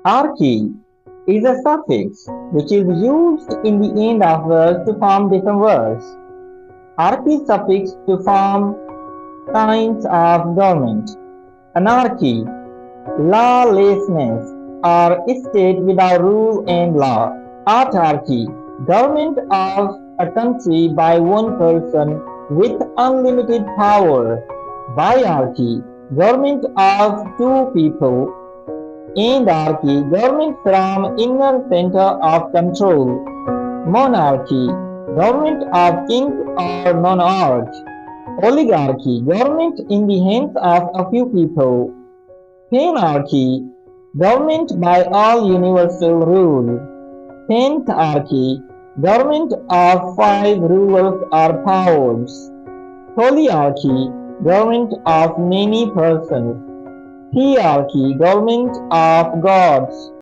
Archy is a suffix which is used in the end of words to form different words. Archy suffix to form kinds of government. Anarchy, lawlessness, or state without rule and law. Autarchy, government of a country by one person with unlimited power. Biarchy, government of two people. Anarchy, government from inner center of control. Monarchy, government of kings or monarch. Oligarchy, government in the hands of a few people. Anarchy, government by all universal rule. Pentarchy, government of five rulers or powers. Oligarchy, government of many persons. Theocracy, government of gods.